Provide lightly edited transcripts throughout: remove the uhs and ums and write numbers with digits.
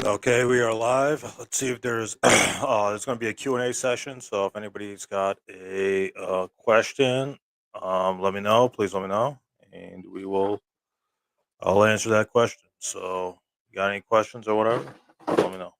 Okay, we are live. Let's see if there's going to be a Q and A session. So if anybody's got a question, let me know. Please let me know, and I'll answer that question. So, you got any questions or whatever? Let me know.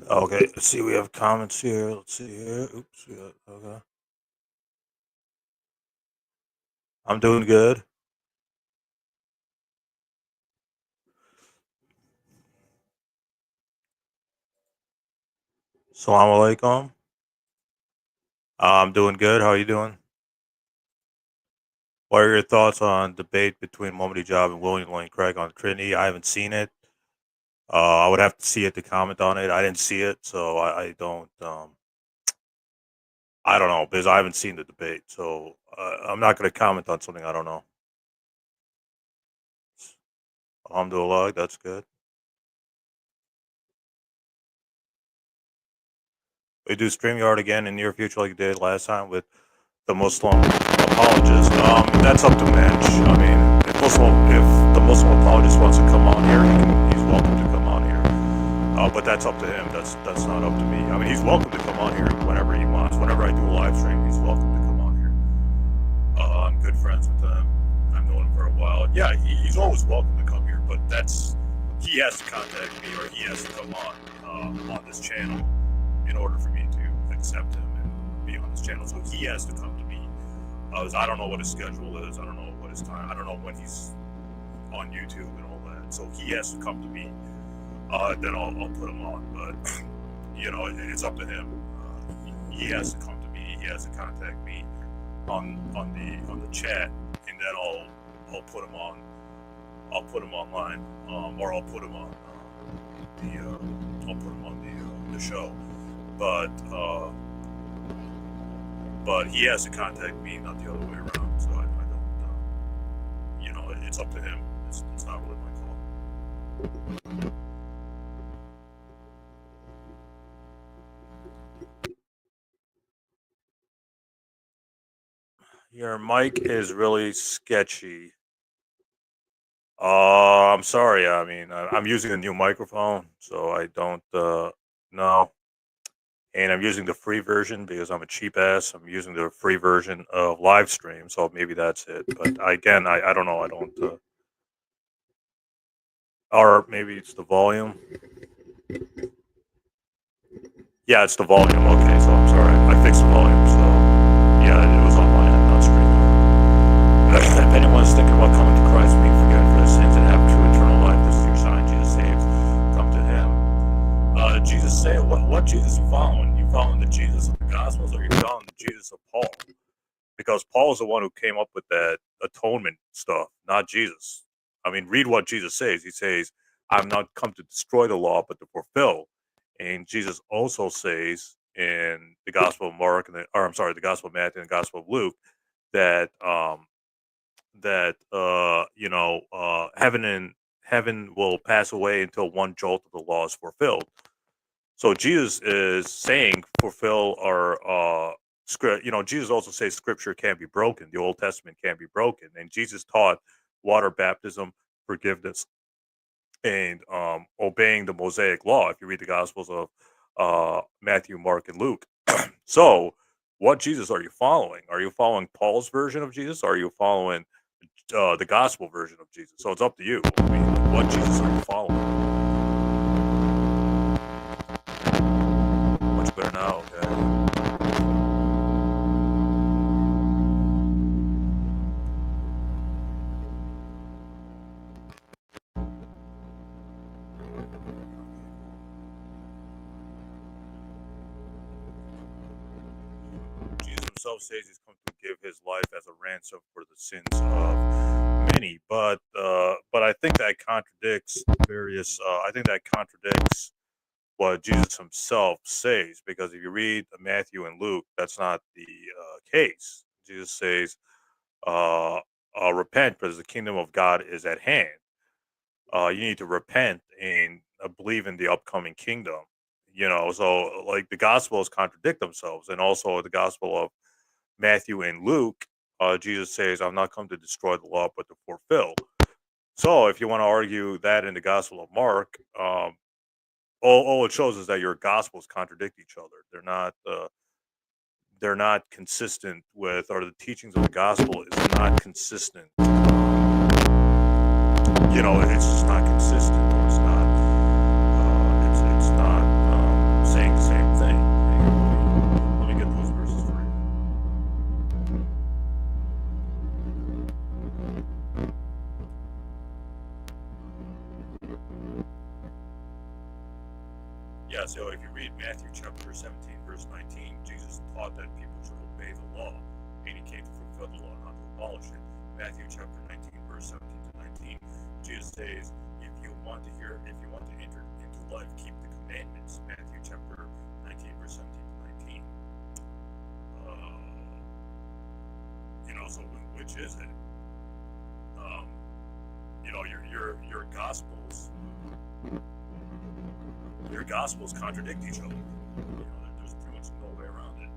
Okay, let's see. We have comments here. Let's see here. Oops. Okay. I'm doing good. Salam alaikum. I'm doing good. How are you doing? What are your thoughts on debate between Mohamed Hijab and William Lane Craig on Trinity? I haven't seen it. I would have to see it to comment on it. I didn't see it, so I don't. I don't know because I haven't seen the debate, so I'm not going to comment on something I don't know. Alhamdulillah, that's good. We do StreamYard again in near future, like you did last time with the Muslim apologist. That's up to Mensch. I mean, if the Muslim apologist wants to come on here, he's welcome to come on here. But that's up to him. That's not up to me. I mean, he's welcome to come on here whenever he wants. Whenever I do a live stream, he's welcome to come on here. I'm good friends with him. I've known him for a while. Yeah, he's always welcome to come here, but he has to contact me or he has to come on this channel in order for me to accept him and be on this channel. So he has to come to me. I don't know what his schedule is. I don't know what his time. I don't know when he's on YouTube and all that. So he has to come to me. Then I'll put him on. But it's up to him. He has to come to me. He has to contact me on the chat, and then I'll put him on. I'll put him online, or I'll put him on the show. But he has to contact me, not the other way around. So I don't. It's up to him. It's not really my call. Your mic is really sketchy. I'm sorry. I mean, I'm using a new microphone, so I don't know. And I'm using the free version because I'm a cheap ass. I'm using the free version of Livestream, so maybe that's it. But again, I don't know. I don't. Or maybe it's the volume. Yeah, it's the volume. Okay, so I'm sorry. I fixed the volume. So yeah, it was on my end, not streaming. If anyone's thinking about coming to Christ, being forgiven for their sins, and have true eternal life, this is your sign. Jesus saves. Come to Him. Jesus say, what Jesus you following? You following the Jesus of the Gospels, or you following the Jesus of Paul? Because Paul is the one who came up with that atonement stuff, not Jesus. I mean, read what Jesus says. He says, "I'm not come to destroy the law, but to fulfill." And Jesus also says in the Gospel of Mark, the Gospel of Matthew and the Gospel of Luke, that heaven will pass away until one jolt of the law is fulfilled. So Jesus is saying fulfill our script. Jesus also says scripture can't be broken. The Old Testament can't be broken. And Jesus taught water baptism, forgiveness, and obeying the Mosaic law. If you read the Gospels of Matthew, Mark, and Luke. So what Jesus are you following? Are you following Paul's version of Jesus? Or are you following the gospel version of Jesus? So it's up to you. I mean, what Jesus are you following? Much better now, okay. Jesus himself says he's come to give his life as a ransom for the sins of many, but I think that contradicts various. I think that contradicts what Jesus himself says. Because if you read Matthew and Luke, that's not the case. Jesus says, uh, repent because the kingdom of God is at hand. You need to repent and believe in the upcoming kingdom. So like the gospels contradict themselves, and also the gospel of Matthew and Luke, Jesus says, "I've not come to destroy the law, but to fulfill." So if you want to argue that in the gospel of Mark, all it shows is that your gospels contradict each other. They're not consistent with, or the teachings of the gospel is not consistent. It's just not consistent, or it's not. It's not saying the same thing. Let me get those verses for you. Yeah, so if you read Matthew chapter 17, verse 19, Jesus taught that people should obey the law, and he came to fulfill the law, not to abolish it. Matthew chapter 19, verse 17 to 19, Jesus says, if you want to enter into life, keep the commandments. Matthew chapter 19, verse 17 to 19. So which is it? Um, your gospels. Your gospels contradict each other. There's pretty much no way around it.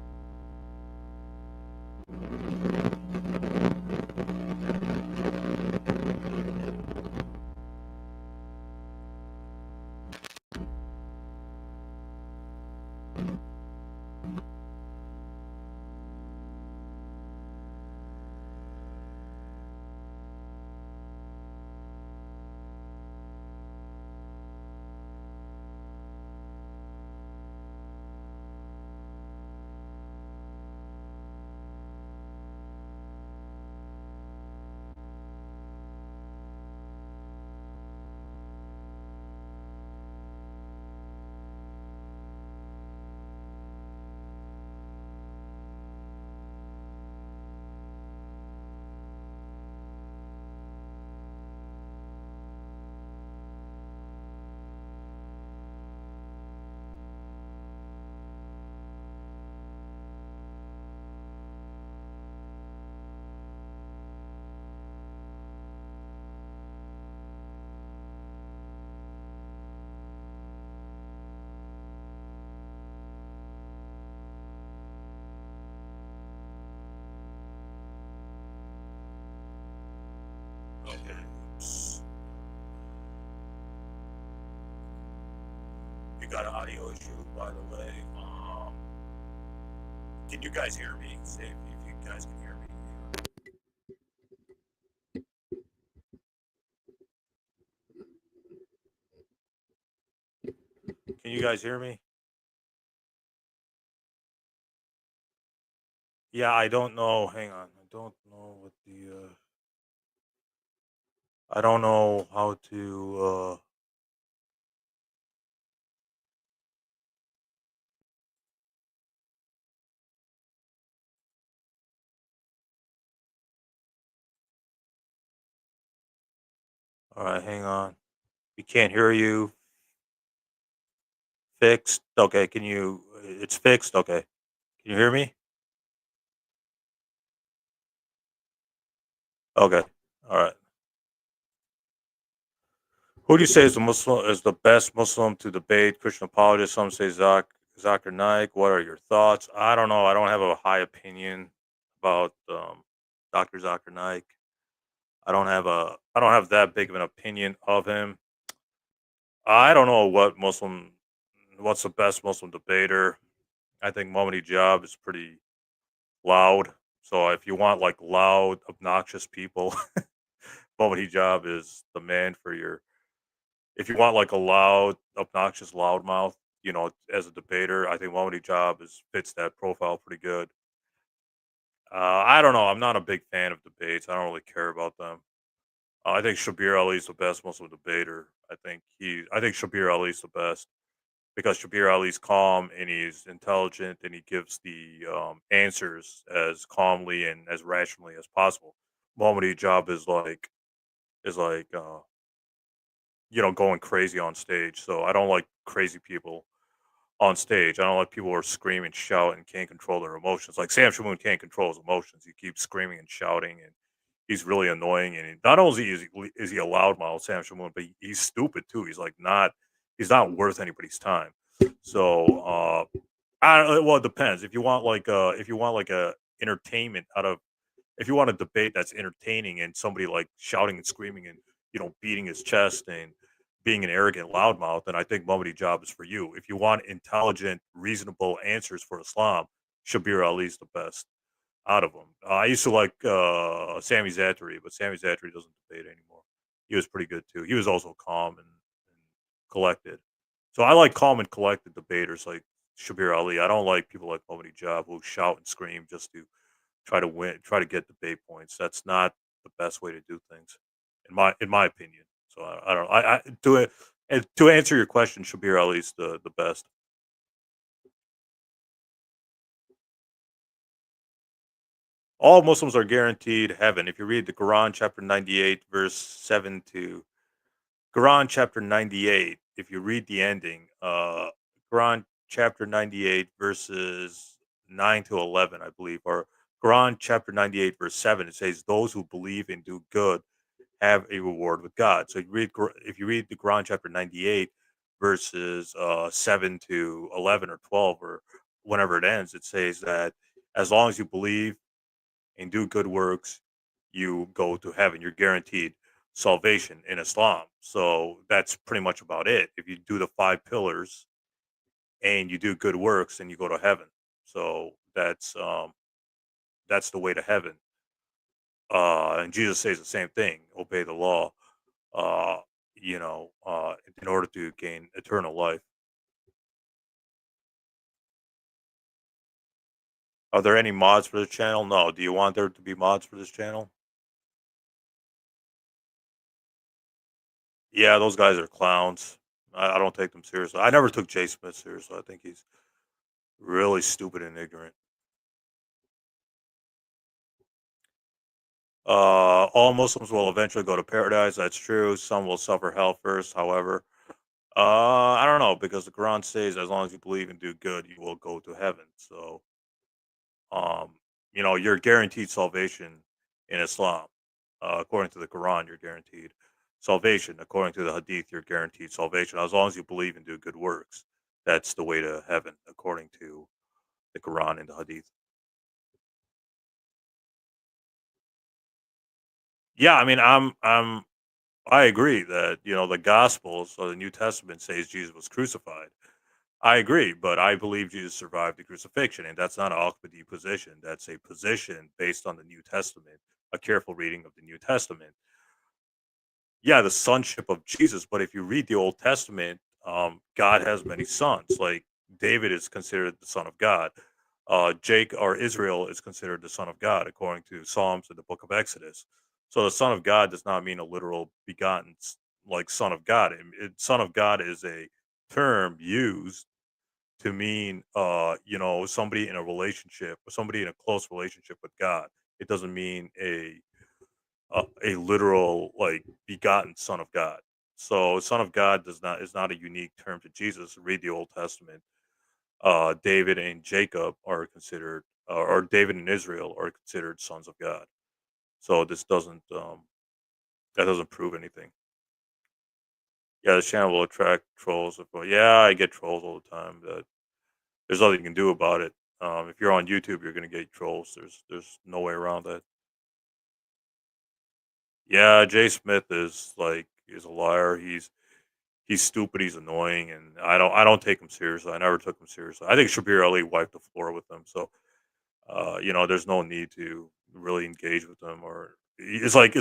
Okay. We got an audio issue, by the way. Can you guys hear me? Say if you guys can hear me. Can you guys hear me? Yeah, I don't know. Hang on. I don't know what the. I don't know how to. All right, hang on. We can't hear you. Fixed. Okay, can you? It's fixed. Okay, can you hear me? Okay. All right. Who do you say is the best Muslim to debate? Christian apologist. Some say Zakir Naik. What are your thoughts? I don't know. I don't have a high opinion about Dr. Zakir Naik. I don't have that big of an opinion of him. I don't know what's the best Muslim debater. I think Mohammadi Jab is pretty loud. So if you want like loud, obnoxious people, Mohammadi Jab is the man for your. If you want like a loud, obnoxious loudmouth, as a debater, I think Mohammadi Jab fits that profile pretty good. I don't know. I'm not a big fan of debates. I don't really care about them. I think Shabir Ali is the best Muslim debater. I think Shabir Ali is the best because Shabir Ali's calm and he's intelligent and he gives the answers as calmly and as rationally as possible. Mohammadi Job is like going crazy on stage. So I don't like crazy people. on stage. I don't like people who are screaming, shout, and can't control their emotions. Like Sam Shamoon can't control his emotions. He keeps screaming and shouting, and he's really annoying. And not only is he a loudmouth, Sam Shamoon, but he's stupid too. He's not worth anybody's time. So well, it depends. If you want like a entertainment out of if you want a debate that's entertaining and somebody like shouting and screaming and beating his chest and being an arrogant loudmouth, then I think Muhammadi Job is for you. If you want intelligent, reasonable answers for Islam, Shabir Ali's the best out of them. I used to like Sami Zaatari, but Sami Zaatari doesn't debate anymore. He was pretty good too. He was also calm and collected. So I like calm and collected debaters like Shabir Ali. I don't like people like Muhammadi Job who shout and scream just to try to win, try to get debate points. That's not the best way to do things, in my opinion. So I don't. I to it and to answer your question, Shabir Ali's the best. All Muslims are guaranteed heaven. If you read the Quran, chapter 98, verse 7 to Quran, chapter 98, if you read the ending, Quran, chapter 98, verses 9 to 11, I believe, or Quran, chapter 98, verse 7, it says, those who believe and do good have a reward with God. So if you read the Quran, chapter 98, verses 7 to 11 or 12, or whenever it ends, it says that as long as you believe and do good works, you go to heaven. You're guaranteed salvation in Islam. So that's pretty much about it. If you do the five pillars and you do good works, then you go to heaven. So that's the way to heaven. And Jesus says the same thing: obey the law. Uh, in order to gain eternal life. Are there any mods for this channel? No. Do you want there to be mods for this channel? Yeah, those guys are clowns. I don't take them seriously. I never took Jay Smith seriously. I think he's really stupid and ignorant. All Muslims will eventually go to paradise. That's true. Some will suffer hell first. However, I don't know because the Quran says as long as you believe and do good, you will go to heaven. So, um, you're guaranteed salvation in Islam. According to the Quran, you're guaranteed salvation. According to the Hadith, you're guaranteed salvation as long as you believe and do good works. That's the way to heaven, according to the Quran and the Hadith. Yeah, I mean, I agree that the Gospels or the New Testament says Jesus was crucified. I agree, but I believe Jesus survived the crucifixion, and that's not an Ahmadi position. That's a position based on the New Testament, a careful reading of the New Testament. Yeah, the sonship of Jesus. But if you read the Old Testament, God has many sons. Like David is considered the son of God. Jake or Israel is considered the son of God according to Psalms and the Book of Exodus. So the son of God does not mean a literal begotten like son of God. Son of God is a term used to mean somebody in a relationship or somebody in a close relationship with God. It doesn't mean a literal like begotten son of God. So son of God does not is not a unique term to Jesus. Read the Old Testament. David and Jacob are considered, or David and Israel are considered sons of God. So this doesn't that doesn't prove anything. Yeah, this channel will attract trolls. But yeah, I get trolls all the time. That there's nothing you can do about it. If you're on YouTube, you're gonna get trolls. There's no way around that. Yeah, Jay Smith is a liar. He's stupid. He's annoying, and I don't take him seriously. I never took him seriously. I think Shabir Ali wiped the floor with him. So there's no need to really engage with him. Or it's like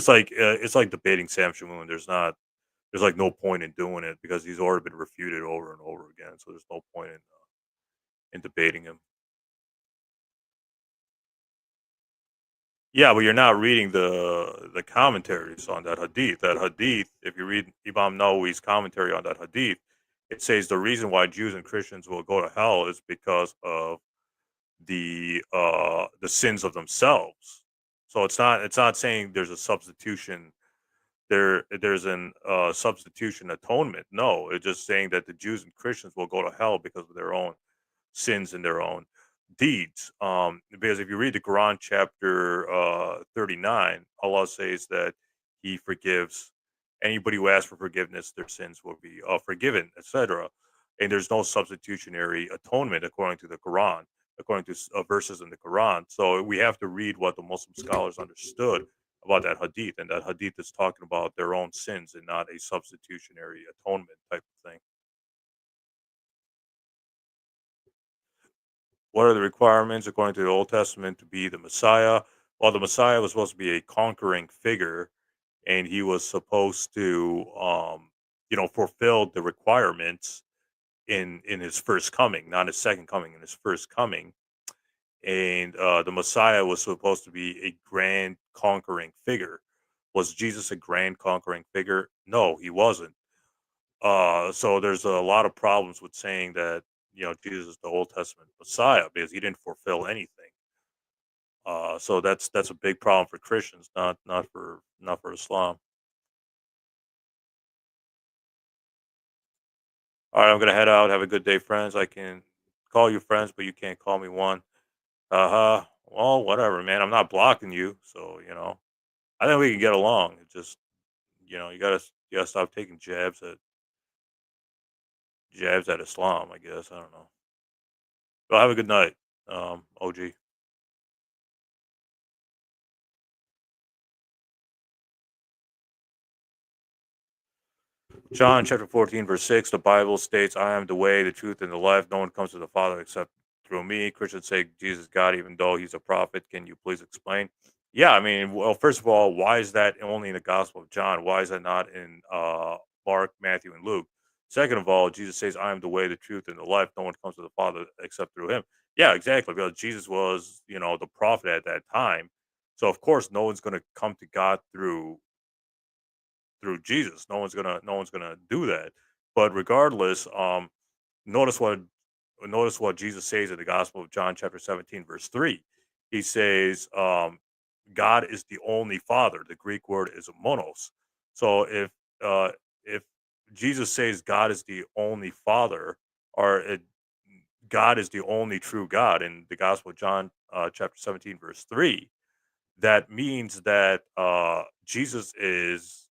debating Sam Shamoon. There's like no point in doing it because he's already been refuted over and over again. So there's no point in debating him. Yeah, but you're not reading the commentaries on that hadith. That hadith, if you read Imam Nawawi's commentary on that hadith, it says the reason why Jews and Christians will go to hell is because of the sins of themselves. So it's not saying there's a substitution there's an substitution atonement. No, it's just saying that the Jews and Christians will go to hell because of their own sins and their own deeds. Because if you read the Quran, chapter 39, Allah says that He forgives anybody who asks for forgiveness; their sins will be forgiven, etc. And there's no substitutionary atonement according to the Quran, according to verses in the Quran. So we have to read what the Muslim scholars understood about that hadith, and that hadith is talking about their own sins and not a substitutionary atonement type of thing. What are the requirements according to the Old Testament to be the Messiah? Well, the Messiah was supposed to be a conquering figure, and he was supposed to, fulfill the requirements in his first coming, not his second coming, in his first coming. And the Messiah was supposed to be a grand conquering figure. Was Jesus a grand conquering figure? No, he wasn't. So there's a lot of problems with saying that Jesus is the Old Testament Messiah because he didn't fulfill anything. So that's a big problem for Christians, not for Islam. All right, I'm gonna head out. Have a good day, friends. I can call you friends, but you can't call me one. Well, whatever, man. I'm not blocking you, so I think we can get along. It's just you gotta stop taking jabs at Islam. I guess I don't know. Well, have a good night, OG. John chapter 14, verse 6, the Bible states, I am the way, the truth, and the life. No one comes to the Father except through me. Christians say Jesus is God, even though he's a prophet. Can you please explain? Yeah, I mean, well, first of all, why is that only in the Gospel of John? Why is that not in Mark, Matthew, and Luke? Second of all, Jesus says, I am the way, the truth, and the life. No one comes to the Father except through him. Yeah, exactly. Because Jesus was, the prophet at that time. So, of course, no one's going to come to God through Jesus. No one's gonna do that. But regardless, notice what notice what Jesus says in the Gospel of John, chapter 17, verse 3. He says, God is the only Father. The Greek word is monos. So if Jesus says God is the only Father, or God is the only true God in the Gospel of John, chapter 17, verse 3, that means that Jesus is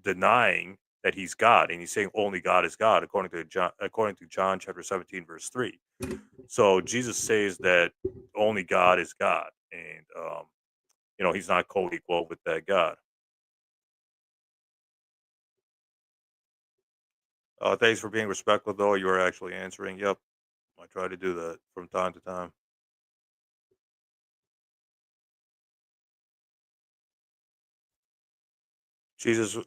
denying that he's God, and he's saying only God is God, according to John chapter 17, verse 3. So Jesus says that only God is God, and he's not co-equal with that God. Thanks for being respectful, though. You are actually answering. Yep, I try to do that from time to time. Jesus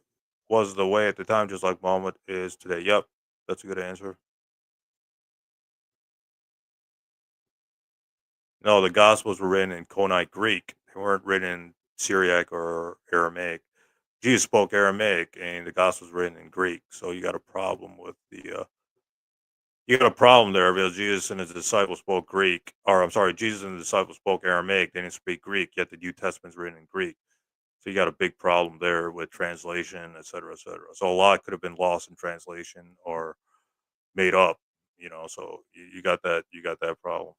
was the way at the time, just like Muhammad is today. Yep, that's a good answer. No, the Gospels were written in Koine Greek. They weren't written in Syriac or Aramaic. Jesus spoke Aramaic, and the Gospels were written in Greek. So you got a problem there because Jesus and his disciples spoke Greek, or I'm sorry, Jesus and the disciples spoke Aramaic. They didn't speak Greek, yet the New Testament's written in Greek. So you got a big problem there with translation, et cetera, et cetera. So a lot could have been lost in translation or made up. So you got that problem.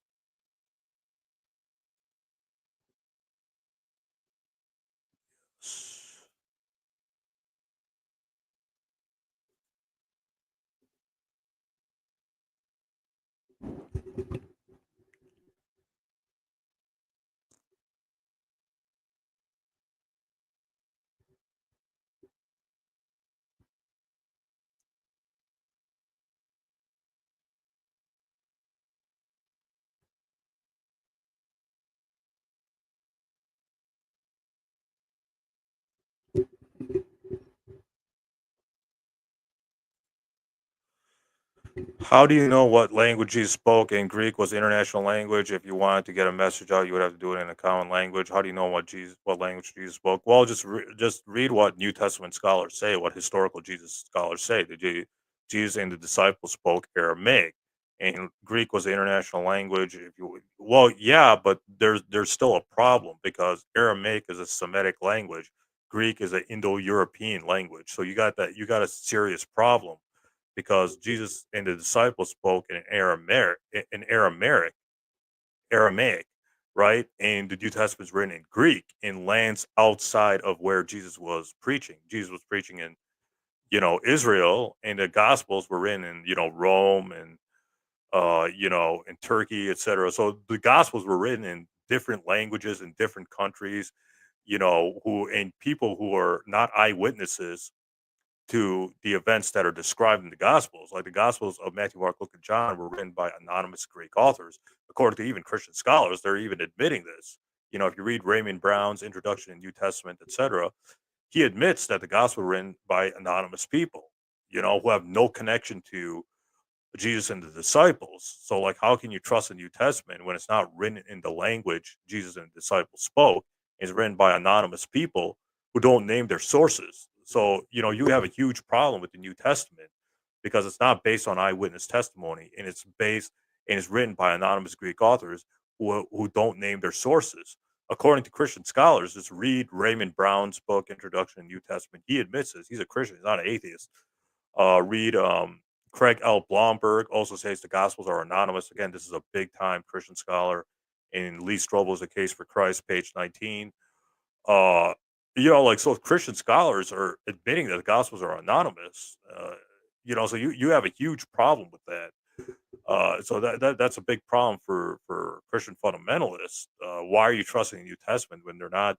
How do you know what language he spoke? And Greek was the international language. If you wanted to get a message out, you would have to do it in a common language. How do you know what language Jesus spoke? Well, just read what New Testament scholars say, what historical Jesus scholars say. Jesus and the disciples spoke Aramaic, and Greek was the international language. Well, yeah, but there's still a problem because Aramaic is a Semitic language. Greek is an Indo-European language. So you got a serious problem because Jesus and the disciples spoke in Aramaic, right? And the New Testament is written in Greek in lands outside of where Jesus was preaching. Jesus was preaching in, Israel, and the Gospels were written in, Rome and in Turkey, etc. So the Gospels were written in different languages in different countries, who and people who are not eyewitnesses to the events that are described in the Gospels. Like the Gospels of Matthew, Mark, Luke, and John were written by anonymous Greek authors. According to even Christian scholars, they're even admitting this. If you read Raymond Brown's Introduction in New Testament, etc., he admits that the Gospel were written by anonymous people, who have no connection to Jesus and the disciples. So, like, how can you trust the New Testament when it's not written in the language Jesus and the disciples spoke? It's written by anonymous people who don't name their sources. So, you have a huge problem with the New Testament because it's not based on eyewitness testimony, and it's written by anonymous Greek authors who don't name their sources. According to Christian scholars, just read Raymond Brown's book, Introduction to the New Testament. He admits this. He's a Christian. He's not an atheist. Read Craig L. Blomberg also says the Gospels are anonymous. Again, this is a big time Christian scholar. In Lee Strobel's A Case for Christ, page 19. Uh, so Christian scholars are admitting that the Gospels are anonymous. So you have a huge problem with that. So that's a big problem for Christian fundamentalists. Why are you trusting the New Testament when they're not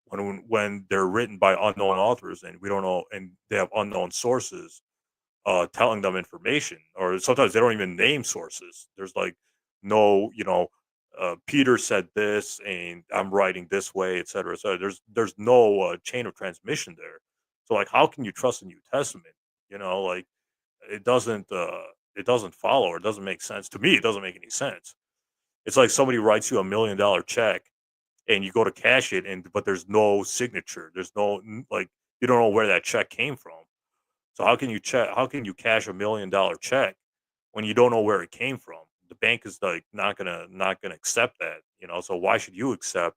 when they're written by unknown authors and we don't know and they have unknown sources telling them information, or sometimes they don't even name sources. There's like no, Peter said this, and I'm writing this way, et cetera, et cetera. There's no chain of transmission there. So like, how can you trust the New Testament? Like it doesn't it doesn't follow or it doesn't make sense to me. It doesn't make any sense. It's like somebody writes you $1 million check and you go to cash it, and but there's no signature. There's no like you don't know where that check came from. So how can you cash $1 million check when you don't know where it came from? The bank is like not gonna accept that, So why should you accept,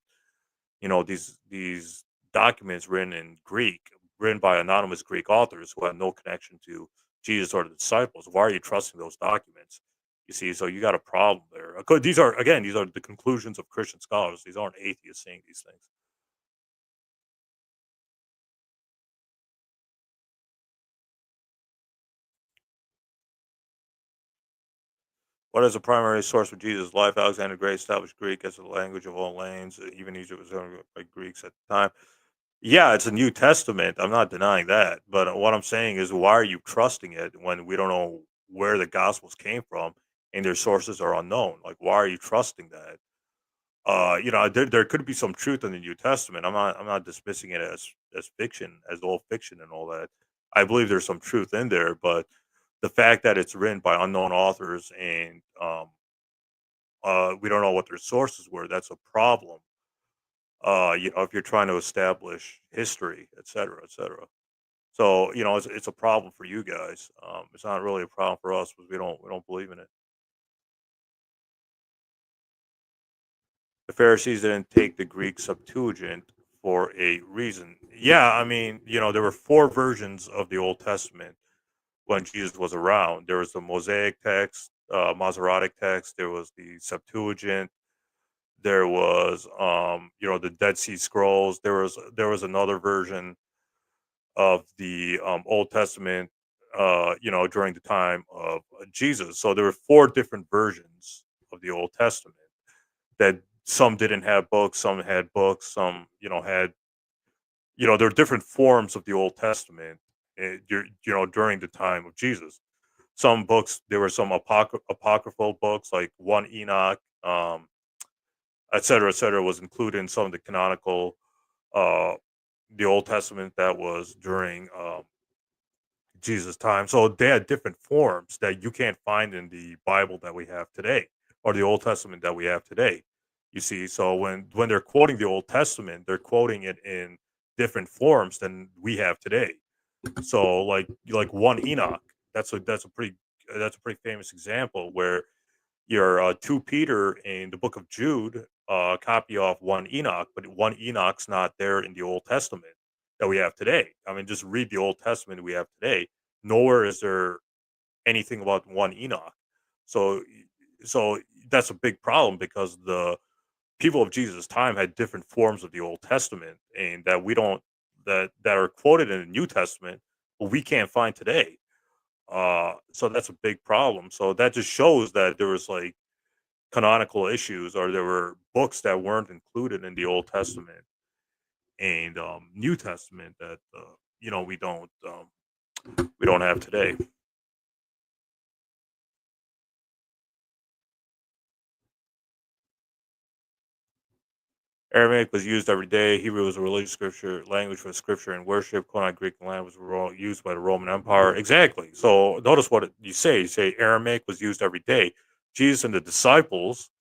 these documents written in Greek, written by anonymous Greek authors who have no connection to Jesus or the disciples? Why are you trusting those documents? You see, so you got a problem there. These are the conclusions of Christian scholars. These aren't atheists saying these things. What is the primary source for Jesus' life? Alexander the Great established Greek as the language of all lands. Even Egypt was owned by Greeks at the time. Yeah, it's a New Testament. I'm not denying that. But what I'm saying is, why are you trusting it when we don't know where the Gospels came from and their sources are unknown? Like, why are you trusting that? There could be some truth in the New Testament. I'm not dismissing it as fiction, as all fiction and all that. I believe there's some truth in there, but the fact that it's written by unknown authors and we don't know what their sources were, that's a problem. If you're trying to establish history, et cetera, et cetera. So, it's a problem for you guys. It's not really a problem for us because we don't believe in it. The Pharisees didn't take the Greek Septuagint for a reason. Yeah, I mean, there were four versions of the Old Testament when Jesus was around. There was the Mosaic text, Masoretic text. There was the Septuagint. There was, the Dead Sea Scrolls. There was another version of the Old Testament, during the time of Jesus. So there were four different versions of the Old Testament that some didn't have books, some had books, some, had, there are different forms of the Old Testament, during the time of Jesus. Some books, there were some apocryphal books like one Enoch, et cetera, was included in some of the canonical, uh, the Old Testament that was during Jesus' time. So they had different forms that you can't find in the Bible that we have today or the Old Testament that we have today. You see, so when they're quoting the Old Testament, they're quoting it in different forms than we have today. So like one Enoch, that's a pretty famous example where your two Peter in the book of Jude copy off one Enoch, but one Enoch's not there in the Old Testament. that we have today. I mean, just read the Old Testament we have today. Nowhere is there anything about one Enoch. So, so that's a big problem because the people of Jesus' time had different forms of the Old Testament, and that we don't that are quoted in the New Testament, but we can't find today. So that's a big problem. So that just shows that there was like canonical issues, or there were books that weren't included in the Old Testament and New Testament that we don't have today. Aramaic was used every day. Hebrew was a religious scripture language for scripture and worship. Koine Greek language were all used by the Roman Empire. Exactly. So notice what you say. You say Aramaic was used every day. Jesus and the disciples,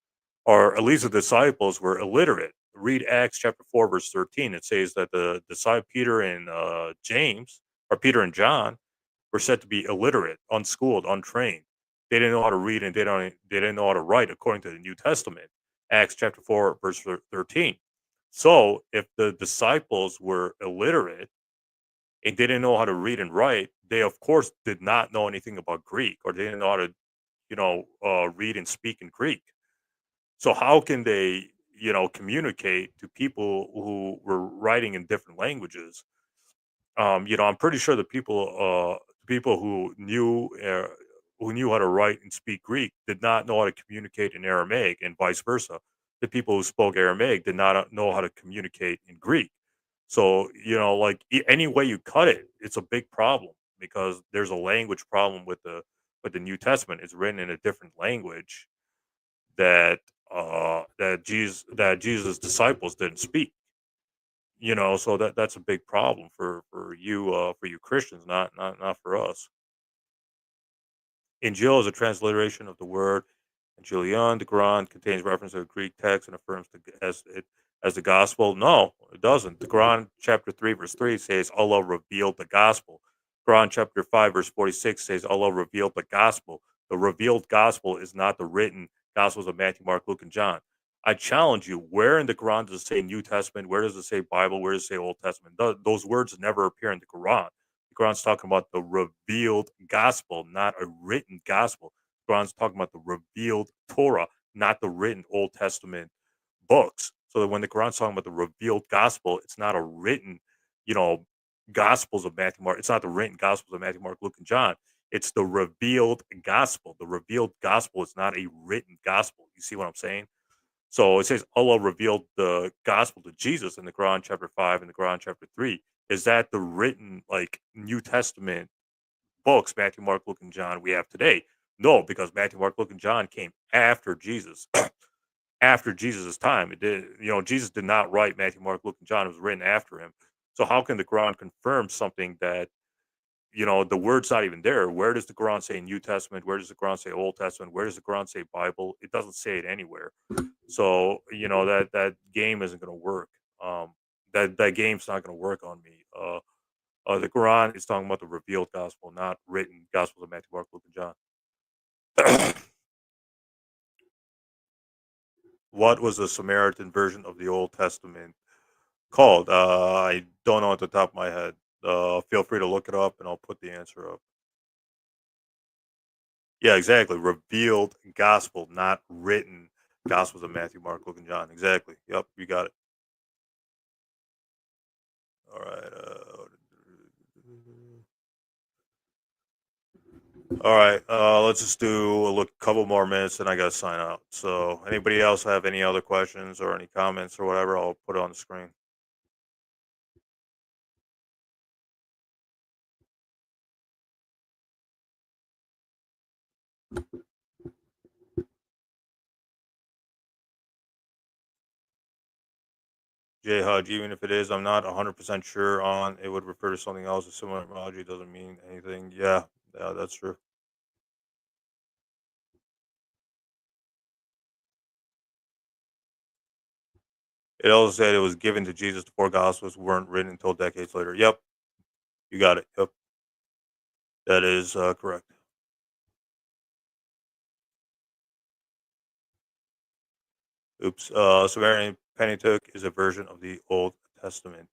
or at least the disciples, were illiterate. Read Acts chapter 4, verse 13. It says that the disciple Peter and James, or Peter and John, were said to be illiterate, unschooled, untrained. They didn't know how to read, and they didn't know how to write according to the New Testament. Acts chapter 4, verse 13. So if the disciples were illiterate and didn't know how to read and write, they of course did not know anything about Greek, or they didn't know how to, read and speak in Greek. So how can they, communicate to people who were writing in different languages? I'm pretty sure the people who knew how to write and speak Greek did not know how to communicate in Aramaic, and vice versa. The people who spoke Aramaic did not know how to communicate in Greek. So like any way you cut it, it's a big problem because there's a language problem with the New Testament. It's written in a different language that Jesus' disciples didn't speak. So that's a big problem for you Christians, not for us. Injil is a transliteration of the word Angelion. The Quran contains reference to the Greek text and affirms as the gospel. No, it doesn't. The Quran chapter 3 verse 3 says Allah revealed the gospel. Quran chapter 5 verse 46 says Allah revealed the gospel. The revealed gospel is not the written gospels of Matthew, Mark, Luke, and John. I challenge you, where in the Quran does it say New Testament? Where does it say Bible? Where does it say Old Testament? Those words never appear in the Quran. The Quran's talking about the revealed gospel, not a written gospel. The Quran's talking about the revealed Torah, not the written Old Testament books. So that when the Quran's talking about the revealed gospel, it's not a written, you know, gospels of Matthew, Mark. It's not the written gospels of Matthew, Mark, Luke, and John. It's the revealed gospel. The revealed gospel is not a written gospel. You see what I'm saying? So it says Allah revealed the gospel to Jesus in the Quran chapter 5 and the Quran chapter 3. Is that the written like New Testament books, Matthew, Mark, Luke, and John, we have today? No, because Matthew, Mark, Luke, and John came after Jesus, after Jesus' time. It did, Jesus did not write Matthew, Mark, Luke, and John. It was written after him. So how can the Quran confirm something that the word's not even there? Where does the Quran say New Testament? Where does the Quran say Old Testament? Where does the Quran say Bible? It doesn't say it anywhere. So that game isn't going to work. That game's not going to work on me. The Quran is talking about the revealed gospel, not written gospels of Matthew, Mark, Luke, and John. What was the Samaritan version of the Old Testament called? I don't know at the top of my head. Feel free to look it up, and I'll put the answer up. Yeah, exactly. Revealed gospel, not written gospels of Matthew, Mark, Luke, and John. Exactly. Yep, you got it. All right. All right. Let's just do a look, couple more minutes, and I got to sign out. So, anybody else have any other questions or any comments or whatever? I'll put it on the screen. J Hudge, even if it is, I'm not 100% sure on. It would refer to something else. A similar etymology doesn't mean anything. Yeah, yeah, that's true. It also said it was given to Jesus. The four Gospels weren't written until decades later. Yep, you got it. Yep, that is correct. Oops. Samaritan Pentateuch is a version of the Old Testament.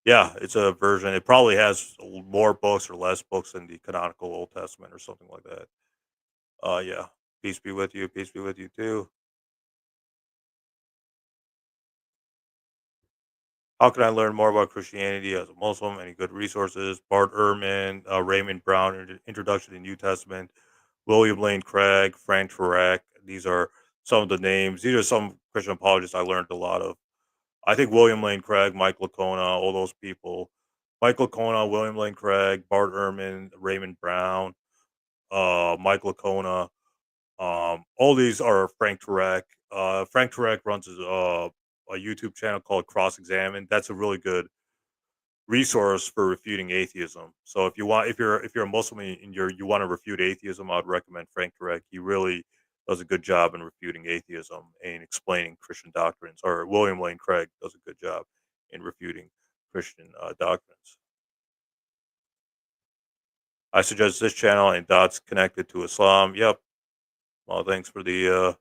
Yeah, it's a version. It probably has more books or less books than the canonical Old Testament or something like that. Yeah. Peace be with you. Peace be with you too. How can I learn more about Christianity as a Muslim? Any good resources? Bart Ehrman, Raymond Brown, Introduction to the New Testament, William Lane Craig, Frank Turek. These are some of the names. These are some Christian apologists I learned a lot of. I think William Lane Craig, Mike Lacona, all those people. Mike Lacona, William Lane Craig, Bart Ehrman, Raymond Brown, Mike Lacona. All these are Frank Turek. Frank Turek runs a YouTube channel called Cross Examine. That's a really good resource for refuting atheism. So if you're a Muslim and you want to refute atheism, I'd recommend Frank Turek. He really does a good job in refuting atheism and explaining Christian doctrines. Or William Lane Craig does a good job in refuting Christian doctrines. I suggest this channel and dots connected to Islam. Yep. Well, thanks for the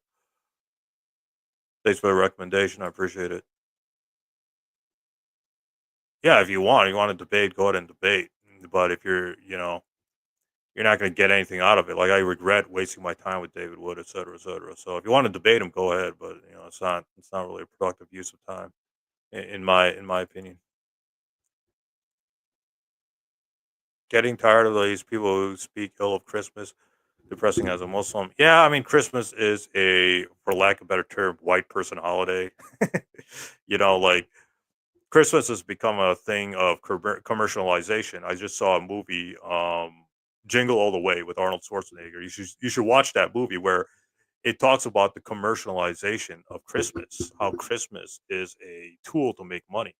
recommendation. I appreciate it. Yeah, if you want to debate, go ahead and debate. But if you're not going to get anything out of it. Like I regret wasting my time with David Wood, et cetera, et cetera. So if you want to debate him, go ahead. But it's not really a productive use of time, in my opinion. Getting tired of these people who speak ill of Christmas, depressing as a Muslim. Yeah, I mean Christmas is for lack of a better term, white person holiday. Like Christmas has become a thing of commercialization. I just saw a movie, Jingle All the Way with Arnold Schwarzenegger. You should watch that movie where it talks about the commercialization of Christmas, how Christmas is a tool to make money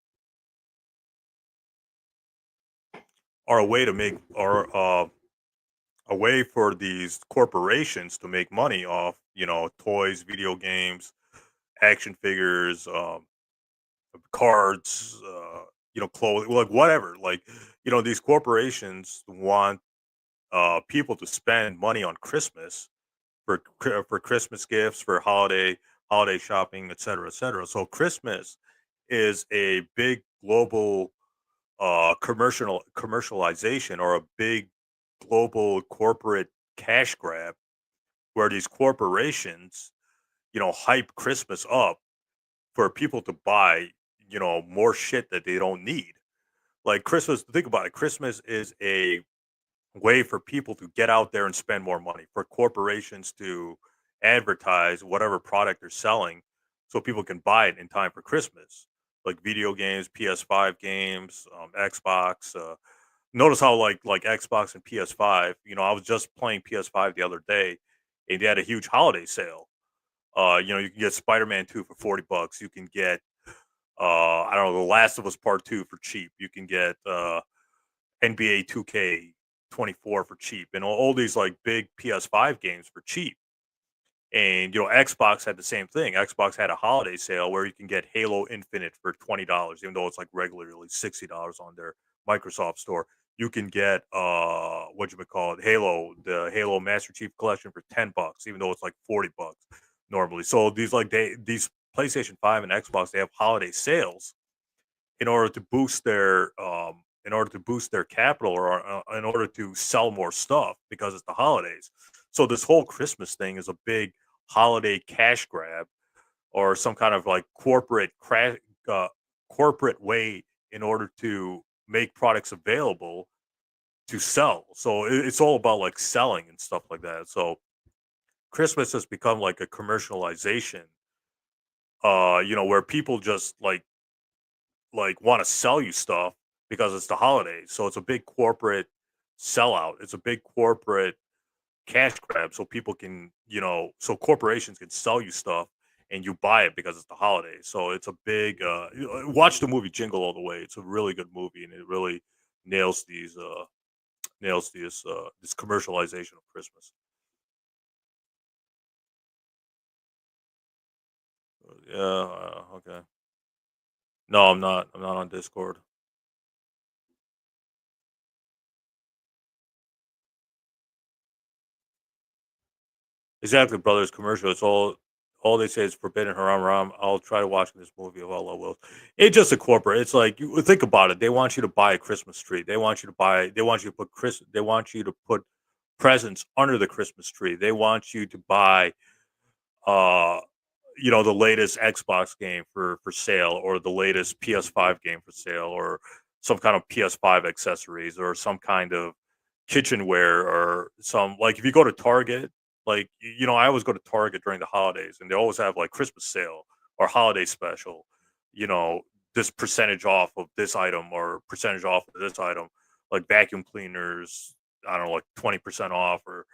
or a way to make or a way for these corporations to make money off, toys, video games, action figures, cards, clothing, like whatever. Like, these corporations want people to spend money on Christmas for Christmas gifts, for holiday shopping, et cetera, et cetera. So Christmas is a big global commercialization or a big global corporate cash grab where these corporations, hype Christmas up for people to buy, more shit that they don't need. Like Christmas, think about it. Christmas is a way for people to get out there and spend more money, for corporations to advertise whatever product they're selling so people can buy it in time for Christmas, like video games, PS5 games, Xbox. Notice how like Xbox and PS5, I was just playing PS5 the other day and they had a huge holiday sale. You can get Spider-Man 2 for $40. You can get I don't know, The Last of Us Part 2 for cheap. You can get NBA 2K 24 for cheap, and all these like big PS5 games for cheap. And Xbox had the same thing. Xbox had a holiday sale where you can get Halo Infinite for $20, even though it's like regularly $60 on their Microsoft store. You can get what you would call it, the Halo Master Chief Collection for $10, even though it's like $40 normally. So these PlayStation 5 and Xbox, they have holiday sales in order to boost their capital or in order to sell more stuff because it's the holidays. So this whole Christmas thing is a big holiday cash grab or some kind of like uh, corporate way in order to make products available to sell. So it's all about like selling and stuff like that. So Christmas has become like a commercialization, where people just want to sell you stuff because it's the holidays. So it's a big corporate sellout. It's a big corporate cash grab. So people can, so corporations can sell you stuff and you buy it because it's the holidays. So it's a big, watch the movie Jingle All the Way. It's a really good movie and it really nails this commercialization of Christmas. Yeah. Okay. No, I'm not. I'm not on Discord. Exactly, brothers. Commercial. all they say is forbidden haram haram. I'll try watching this movie of Allah will. It's just a corporate. It's like you think about it. They want you to buy a Christmas tree. They want you to buy. They want you to put Chris. They want you to put presents under the Christmas tree. They want you to buy uh the latest Xbox game for sale, or the latest PS5 game for sale, or some kind of PS5 accessories, or some kind of kitchenware, or some, like, if you go to Target, like, I always go to Target during the holidays, and they always have like Christmas sale or holiday special, you know, this percentage off of this item or percentage off of this item, like vacuum cleaners, I don't know, like 20% off, or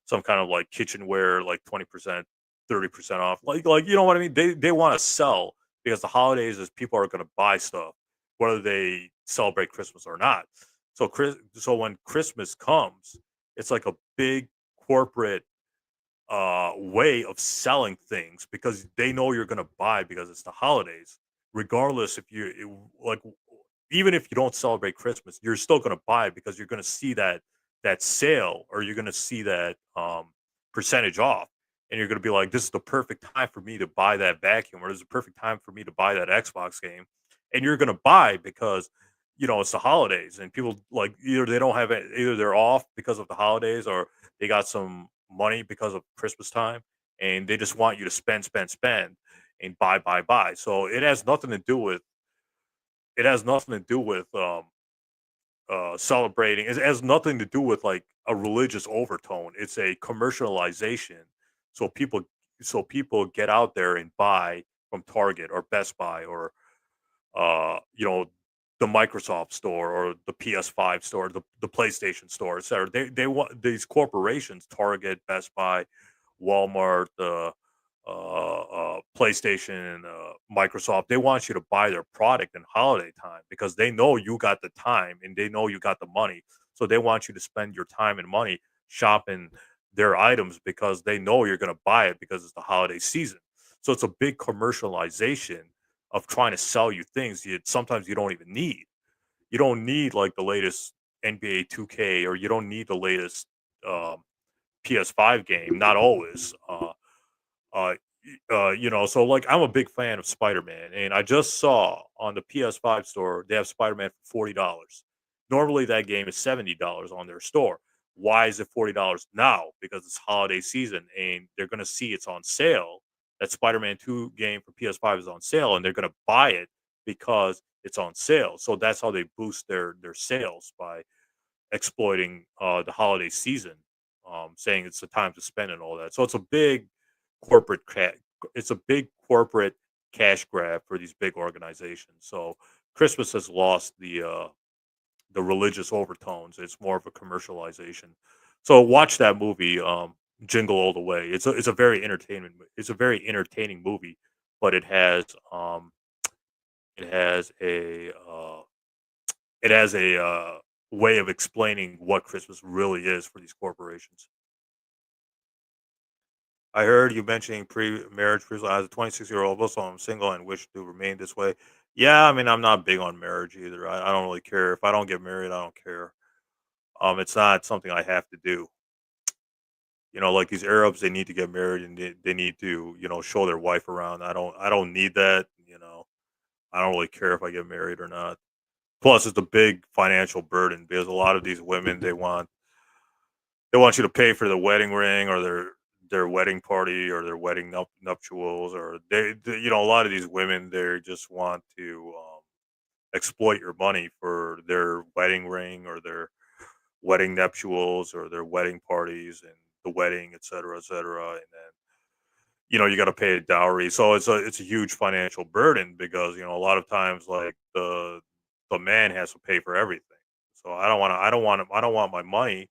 some kind of like kitchenware, like 20%, 30% off. Like you know what I mean? They want to sell, because the holidays is people are going to buy stuff whether they celebrate Christmas or not. So when Christmas comes, it's like a big corporate way of selling things, because they know you're going to buy because it's the holidays. Regardless, if like, even if you don't celebrate Christmas, you're still going to buy, because you're going to see that sale, or you're going to see that percentage off, and you're going to be like, this is the perfect time for me to buy that vacuum, or this is the perfect time for me to buy that Xbox game, and you're going to buy because it's the holidays, and people, like, either they don't have it, either they're off because of the holidays, or they got some money because of Christmas time, and they just want you to spend, spend, spend, and buy, buy, buy. So it has nothing to do with celebrating. It has nothing to do with like a religious overtone. It's a commercialization. So people get out there and buy from Target or Best Buy, or you know, the Microsoft store, or the PS5 store, the PlayStation store, etc. They want these corporations, Target, Best Buy, Walmart, PlayStation, Microsoft. They want you to buy their product in holiday time, because they know you got the time and they know you got the money. So they want you to spend your time and money shopping their items, because they know you're going to buy it because it's the holiday season. So it's a big commercialization of trying to sell you things sometimes you don't even need. You don't need like the latest NBA 2K, or you don't need the latest um, PS5 game. Not always. Uh, so like, I'm a big fan of Spider-Man, and I just saw on the PS5 store they have Spider-Man for $40. Normally that game is $70 on their store. Why is it $40 now? Because it's holiday season, and they're gonna see it's on sale. That Spider-Man 2 game for PS5 is on sale, and they're gonna buy it because it's on sale. So that's how they boost their sales, by exploiting the holiday season, saying it's the time to spend and all that. So corporate ca- it's a big corporate cash grab for these big organizations. So Christmas has lost the religious overtones. It's more of a commercialization. So watch that movie, Jingle All the Way. It's a very entertaining movie, but it has a way of explaining what Christmas really is for these corporations. I heard you mentioning pre-marriage previously. As a 26-year-old, also I'm single and wish to remain this way. Yeah, I mean, I'm not big on marriage either. I don't really care if I don't get married. I don't care. It's not something I have to do. Like these Arabs, they need to get married, and they need to, show their wife around. I don't need that. I don't really care if I get married or not. Plus, it's a big financial burden, because a lot of these women, they want you to pay for the wedding ring, or their wedding party, or their wedding nuptials, or a lot of these women, they just want to exploit your money for their wedding ring, or their wedding nuptials, or their wedding parties, and the wedding, et cetera. And then you got to pay a dowry. So it's a huge financial burden, because a lot of times, like, the man has to pay for everything. So I don't want my money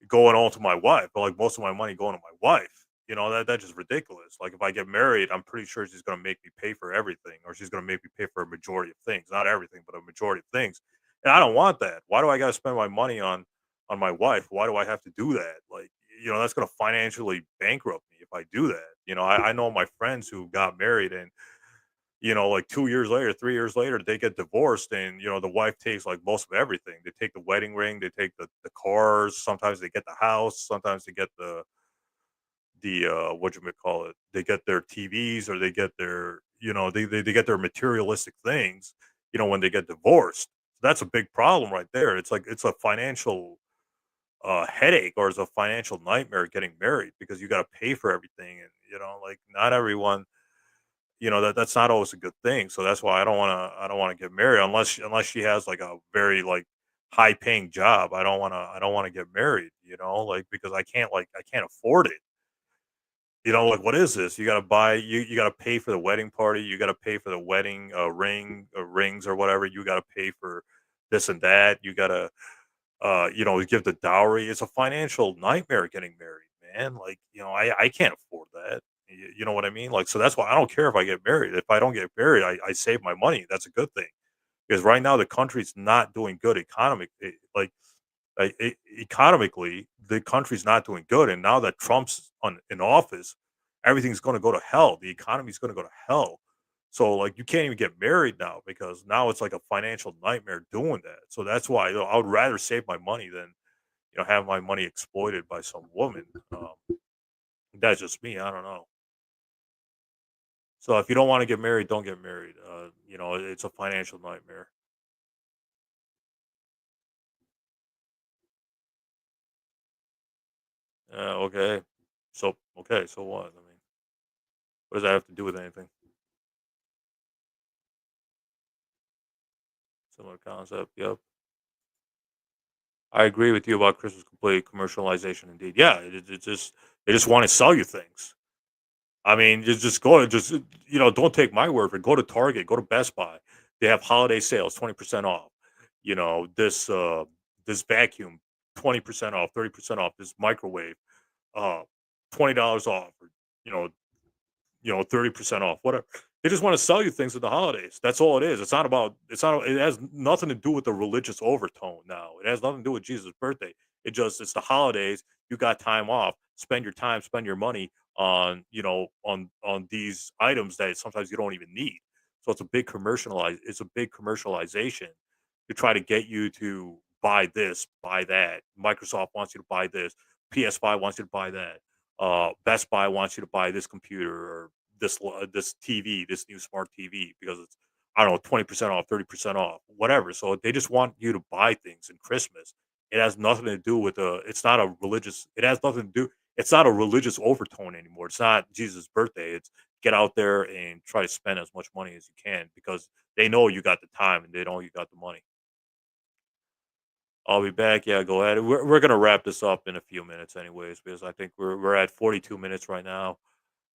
going on to my wife, but like most of my money going to my wife. That's just ridiculous. Like, if I get married, I'm pretty sure she's gonna make me pay for everything, or she's gonna make me pay for a majority of things. Not everything, but a majority of things. And I don't want that. Why do I gotta spend my money on my wife? Why do I have to do that? Like, that's gonna financially bankrupt me if I do that. I know my friends who got married, and like 2 years later, 3 years later, they get divorced, and the wife takes like most of everything. They take the wedding ring, they take the cars, sometimes they get the house, sometimes they get the what you call it, they get their TVs, or they get their, they get their materialistic things, when they get divorced. That's a big problem right there. It's like it's a financial headache, or it's a financial nightmare getting married, because you got to pay for everything, and like not everyone, that's not always a good thing. So that's why I don't want to get married unless she has like a very like high paying job. I don't want to get married, like because I can't afford it. Like, what is this? You gotta buy, you gotta pay for the wedding party, you gotta pay for the wedding rings or whatever, you gotta pay for this and that, you gotta give the dowry. It's a financial nightmare getting married, man. Like, I can't afford that. You know what I mean? Like, so that's why I don't care if I get married. If I don't get married, I save my money. That's a good thing. Because right now the country's not doing good economically, the country's not doing good. And now that Trump's in office, everything's going to go to hell. The economy's going to go to hell. So like you can't even get married now, because now it's like a financial nightmare doing that. So that's why I would rather save my money than have my money exploited by some woman. That's just me. I don't know. So if you don't want to get married, don't get married. It's a financial nightmare. Okay. So what? I mean, what does that have to do with anything? Similar concept. Yep. I agree with you about Christmas complete commercialization. Indeed, yeah. It just they just want to sell you things. I mean, just go, don't take my word for it. Go to Target, go to Best Buy. They have holiday sales, 20% off. This vacuum, 20% off, 30% off. This microwave, uh, $20 off, or you know, 30% off, whatever. They just want to sell you things at the holidays. That's all it is. It has nothing to do with the religious overtone now. It has nothing to do with Jesus' birthday. It's the holidays. You got time off. Spend your time, spend your money on, on these items that sometimes you don't even need. So it's a big commercialization to try to get you to buy this, buy that. Microsoft wants you to buy this. PS5 wants you to buy that. Best Buy wants you to buy this computer, or this TV, this new smart TV, because it's, I don't know, 20% off, 30% off, whatever. So they just want you to buy things in Christmas. It has nothing to do with it's not a religious. It has nothing to do. It's not a religious overtone anymore. It's not Jesus' birthday. It's get out there and try to spend as much money as you can, because they know you got the time and they know you got the money. I'll be back. Yeah, go ahead. We're gonna wrap this up in a few minutes, anyways, because I think we're at 42 minutes right now.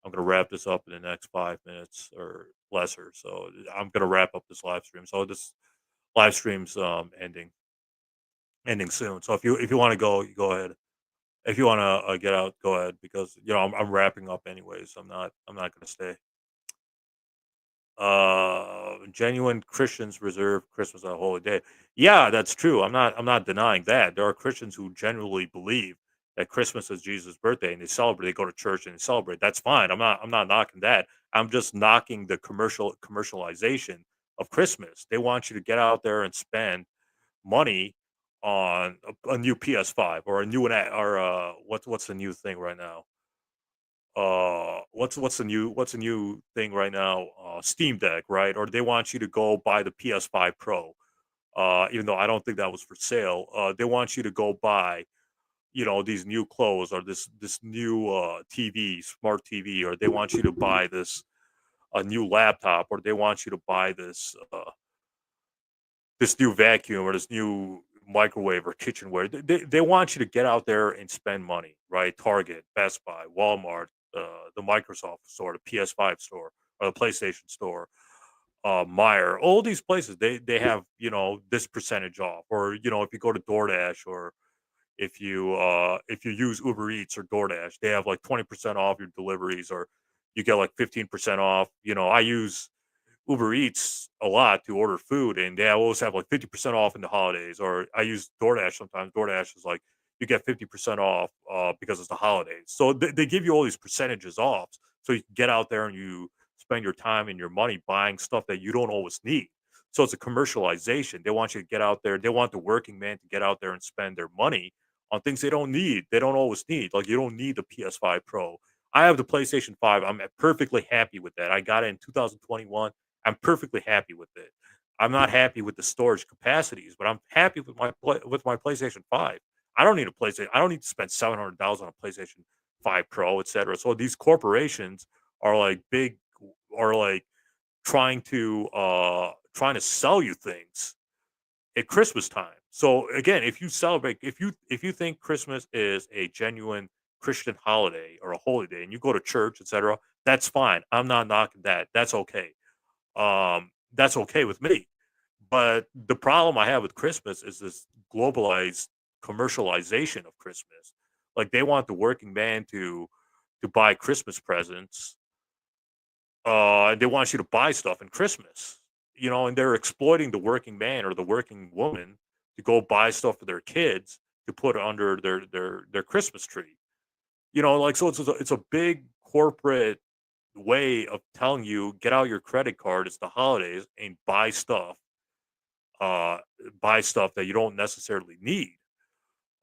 I'm gonna wrap this up in the next 5 minutes or lesser. So I'm gonna wrap up this live stream. So this live stream's ending soon. So if you want to go, you go ahead. If you want to get out, go ahead, because I'm wrapping up anyways. I'm not gonna stay. Genuine Christians reserve Christmas a holy day. Yeah, that's true. I'm not denying that. There are Christians who genuinely believe that Christmas is Jesus' birthday, and they celebrate. They go to church and they celebrate. That's fine. I'm not knocking that. I'm just knocking the commercialization of Christmas. They want you to get out there and spend money on a new PS5, or a new one, or what's the new thing right now? What's the new thing right now? Steam Deck, right? Or they want you to go buy the PS5 Pro. Even though I don't think that was for sale. They want you to go buy, these new clothes, or this new TV, smart TV, or they want you to buy this a new laptop, or they want you to buy this new vacuum, or this new microwave or kitchenware. They want you to get out there and spend money, right? Target, Best Buy, Walmart, the Microsoft store, the PS5 store, or the PlayStation store, Meyer, all these places, they have, this percentage off. Or if you go to DoorDash, or if you use Uber Eats or DoorDash, they have like 20% off your deliveries, or you get like 15% off. I use Uber Eats a lot to order food, and they always have like 50% off in the holidays. Or I use DoorDash sometimes. DoorDash is like you get 50% off because it's the holidays. So they give you all these percentages off, so you can get out there and you spend your time and your money buying stuff that you don't always need. So it's a commercialization. They want you to get out there. They want the working man to get out there and spend their money on things they don't need. They don't always need. Like, you don't need the PS5 Pro. I have the PlayStation 5. I'm perfectly happy with that. I got it in 2021. I'm perfectly happy with it. I'm not happy with the storage capacities, but I'm happy with with my PlayStation 5. I don't need a PlayStation. I don't need to spend 700,000 on a PlayStation 5 Pro, etc. So these corporations are like big, are like trying to sell you things at Christmas time. So again, if you celebrate, if you think Christmas is a genuine Christian holiday or a holy day, and you go to church, etc., that's fine. I'm not knocking that. That's okay with me. But the problem I have with Christmas is this globalized commercialization of Christmas. Like they want the working man to buy Christmas presents, and they want you to buy stuff in Christmas, and they're exploiting the working man or the working woman to go buy stuff for their kids to put under their Christmas tree. Like so it's a big corporate way of telling you get out your credit card. It's the holidays and uh, buy stuff that you don't necessarily need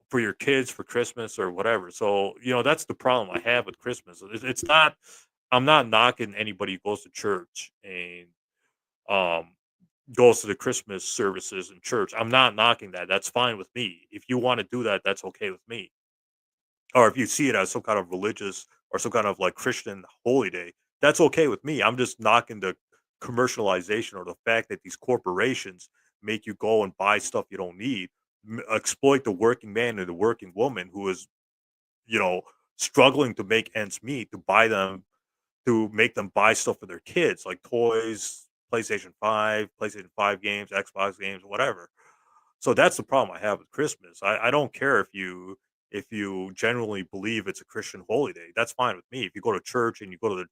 for your kids for Christmas or whatever. So that's the problem I have with Christmas. It's not. I'm not knocking anybody who goes to church and um, goes to the Christmas services in church. I'm not knocking that. That's fine with me. If you want to do that, that's okay with me. Or if you see it as some kind of religious or some kind of like Christian holy day, that's okay with me. I'm just knocking the commercialization or the fact that these corporations make you go and buy stuff you don't need, exploit the working man and the working woman who is, you know, struggling to make ends meet to make them buy stuff for their kids, like toys, PlayStation 5 games, Xbox games, whatever. So that's the problem I have with Christmas. I don't care if you genuinely believe it's a Christian holiday. That's fine with me. If you go to church and you go to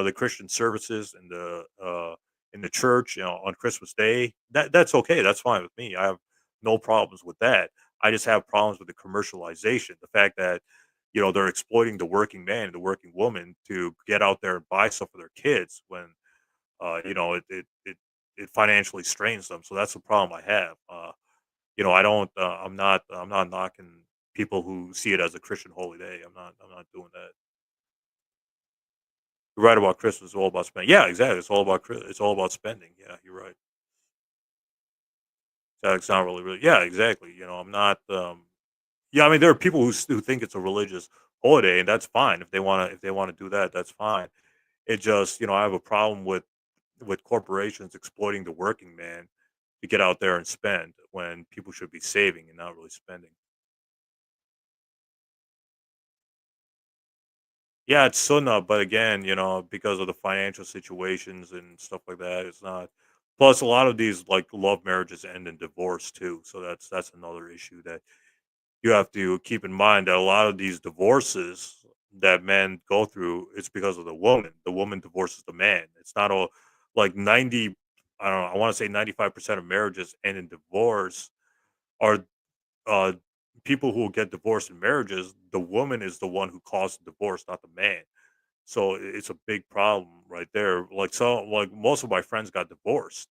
the Christian services in the church, on Christmas Day, that's okay. That's fine with me. I have no problems with that. I just have problems with the commercialization, the fact that they're exploiting the working man and the working woman to get out there and buy stuff for their kids when it financially strains them. So that's the problem I have. I don't. I'm not knocking people who see it as a Christian holy day. I'm not doing that. You're right about Christmas. It's all about spending. Yeah, exactly. It's all about spending. Yeah, you're right. It's not really. Yeah, exactly. I'm not. Yeah, I mean, there are people who think it's a religious holiday, and that's fine. If they want to do that, that's fine. It just, I have a problem with corporations exploiting the working man to get out there and spend when people should be saving and not really spending. Yeah, it's sunnah, but again, because of the financial situations and stuff like that, it's not. Plus, a lot of these like love marriages end in divorce too, so that's another issue that you have to keep in mind. That a lot of these divorces that men go through, it's because of the woman. The woman divorces the man. It's not all like 90. I don't know. I want to say 95% of marriages end in divorce are uh, people who get divorced in marriages. The woman is the one who caused the divorce, not the man. So it's a big problem right there. Like most of my friends got divorced.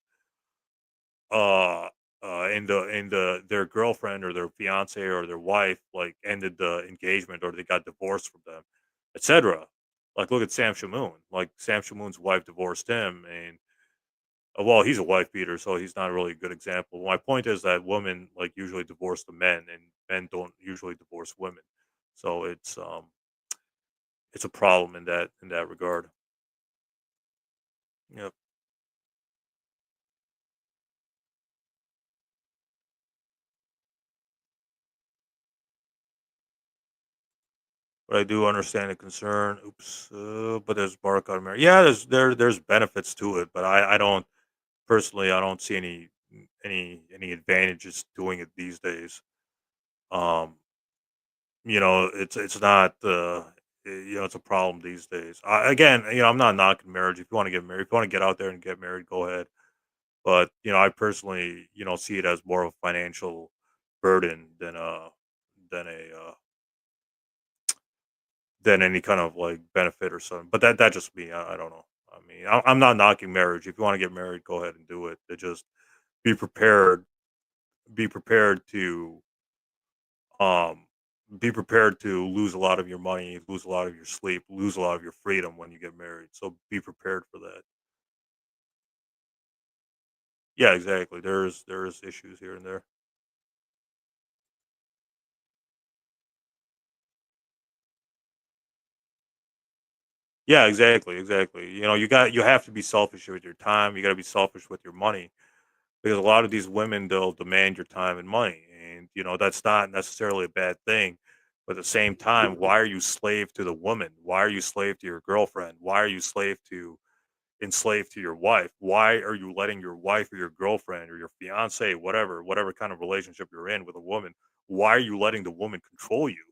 Uh and their girlfriend or their fiance or their wife like ended the engagement or they got divorced from them, etc. Like look at Sam Shamoon. Like Sam Shamoon's wife divorced him and well, he's a wife beater, so he's not really a good example. My point is that women like usually divorce the men and men don't usually divorce women. So it's a problem in that regard. Yep. But I do understand the concern. Oops, but there's barcode America. Yeah, there's benefits to it, but I don't personally I don't see any advantages doing it these days. Um, it's not it's a problem these days. Again, I'm not knocking marriage. If you want to get married, if you want to get out there and get married, go ahead. But I personally see it as more of a financial burden than any kind of like benefit or something. But that just me. I don't know. I mean, I'm not knocking marriage. If you want to get married, go ahead and do it. But just be prepared. Be prepared to um be prepared to lose a lot of your money, lose a lot of your sleep, lose a lot of your freedom when you get married. So be prepared for that. Yeah, exactly. There's issues here and there. Yeah, exactly, exactly. You have to be selfish with your time. You got to be selfish with your money because a lot of these women they'll demand your time and money, and that's not necessarily a bad thing. But at the same time, why are you slave to the woman? Why are you slave to your girlfriend? Why are you slave to enslaved to your wife? Why are you letting your wife or your girlfriend or your fiance, whatever kind of relationship you're in with a woman, why are you letting the woman control you?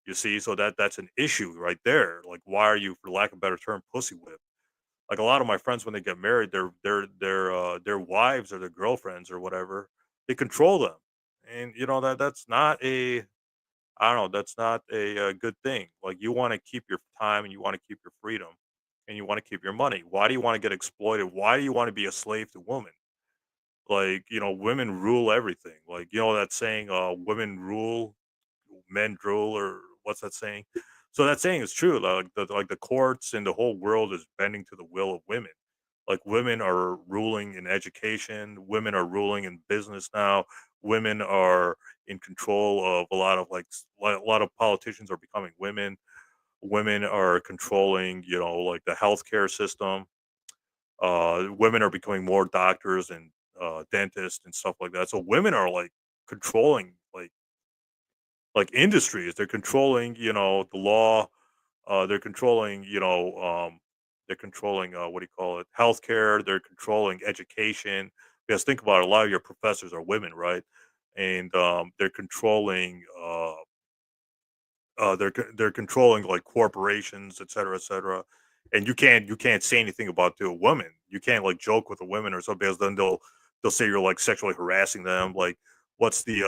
You see, so that's an issue right there. Like, why are you, for lack of a better term, pussy whipped? Like a lot of my friends, when they get married, their wives or their girlfriends or whatever, they control them, and that's not a I don't know. That's not a good thing. Like you want to keep your time and you want to keep your freedom and you want to keep your money. Why do you want to get exploited? Why do you want to be a slave to women? Like women rule everything. Like that saying, "Women rule, men drool," or what's that saying? So that saying is true. Like the courts and the whole world is bending to the will of women. Like women are ruling in education, women are ruling in business now. Women are in control of a lot of a lot of politicians are becoming women. Women are controlling, like the healthcare system. Women are becoming more doctors and dentists and stuff like that. So women are like controlling like industries. They're controlling, the law. They're controlling, they're controlling what do you call it? Healthcare. They're controlling education. Because think about it, a lot of your professors are women, right? And they're controlling. They're controlling like corporations, et cetera, et cetera. And you can't say anything about to a woman. You can't like joke with a woman or something because then they'll say you're like sexually harassing them. Like what's the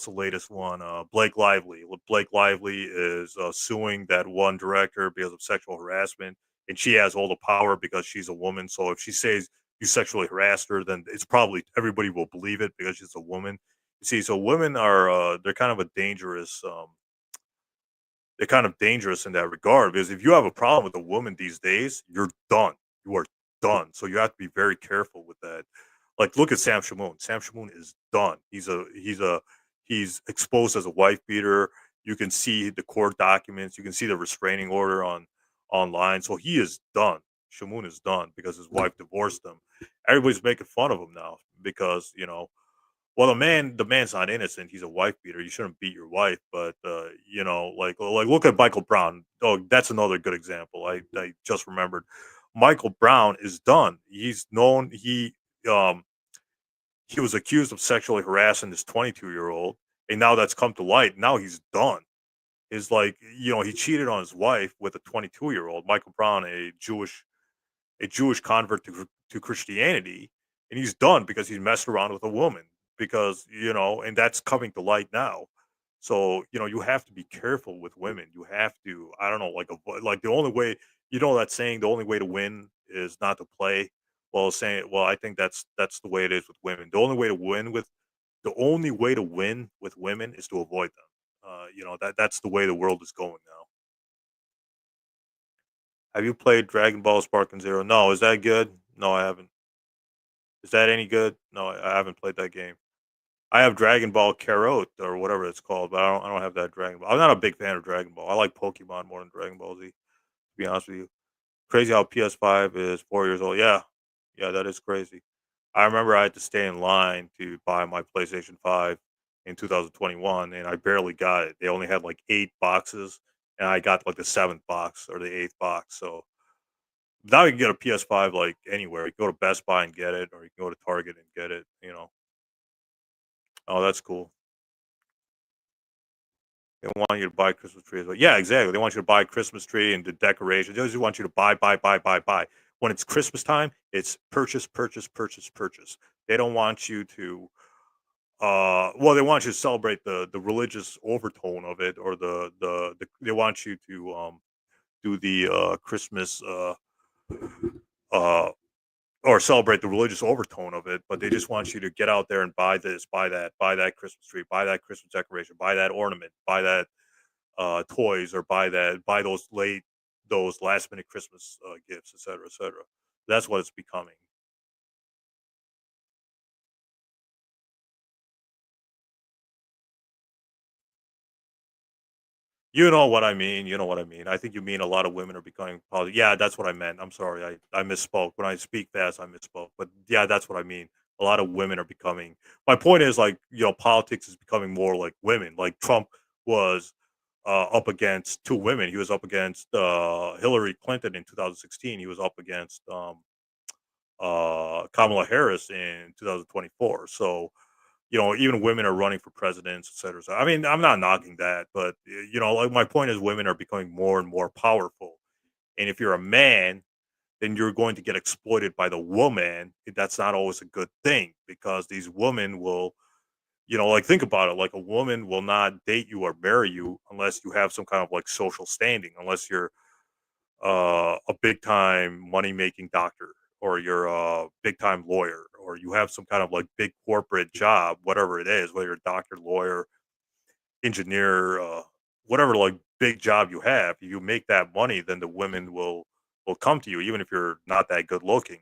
latest one? Blake Lively. Blake Lively is suing that one director because of sexual harassment, and she has all the power because she's a woman. So if she says you sexually harassed her, then it's probably everybody will believe it because she's a woman. You see, so women are they're kind of a dangerous they're kind of dangerous in that regard because if you have a problem with a woman these days, you're done. You are done. So you have to be very careful with that. Like, look at Sam Shamoon. Sam Shamoon is done. He's exposed as a wife beater. You can see the court documents. You can see the restraining order online. So he is done. Shamoon is done because his wife divorced him. Everybody's making fun of him now because well, the man's not innocent. He's a wife beater. You shouldn't beat your wife, but like look at Michael Brown. Oh, that's another good example. I just remembered. Michael Brown is done. Um he was accused of sexually harassing this 22-year-old, and now that's come to light. Now he's done. Is like he cheated on his wife with a 22-year-old. Michael Brown, a Jewish convert to Christianity, and he's done because he messed around with a woman. Because and that's coming to light now. So you have to be careful with women. You have to, I don't know, like the only way, that saying, the only way to win is not to play. Well, I think that's the way it is with women. The only way to win with women is to avoid them. That's the way the world is going now. Have you played Dragon Ball Sparking Zero? No. Is that good? No, I haven't. Is that any good? No, I haven't played that game. I have Dragon Ball Kakarot or whatever it's called, but I don't have that Dragon Ball. I'm not a big fan of Dragon Ball. I like Pokemon more than Dragon Ball Z, to be honest with you. Crazy how PS5 is 4 years old. Yeah. Yeah, that is crazy. I remember I had to stay in line to buy my PlayStation 5 in 2021 and I barely got it. They only had like 8 boxes and I got like the seventh box or the eighth box. So now you can get a PS5 like anywhere. You can go to Best Buy and get it, or you can go to Target and get it. Oh, that's cool. They want you to buy Christmas tree as well. Yeah, exactly. They want you to buy Christmas tree and the decorations. They just want you to buy, buy, buy, buy, buy. When it's Christmas time, it's purchase, purchase, purchase, purchase. They don't want you to well, they want you to celebrate the religious overtone of it or they want you to do the Christmas uh or celebrate the religious overtone of it, but they just want you to get out there and buy this, buy that Christmas tree, buy that Christmas decoration, buy that ornament, buy that. toys or buy those last minute Christmas gifts, etc., etc. That's what it's becoming. You know what I mean. You know what I mean. I think you mean a lot of women are becoming positive. Yeah, that's what I meant. I'm sorry. I misspoke. When I speak fast, I misspoke. But yeah, that's what I mean. A lot of women are becoming. My point is like politics is becoming more like women. Like Trump was up against two women. He was up against Hillary Clinton in 2016. He was up against Kamala Harris in 2024. So even women are running for presidents, et cetera. So, I mean, I'm not knocking that, but like my point is, women are becoming more and more powerful. And if you're a man, then you're going to get exploited by the woman. That's not always a good thing because these women will, like think about it, like a woman will not date you or marry you unless you have some kind of like social standing, unless you're a big time money making doctor or you're a big time lawyer or you have some kind of like big corporate job, whatever it is, whether you're a doctor, lawyer, engineer, whatever like big job you have, if you make that money, then the women will come to you, even if you're not that good looking.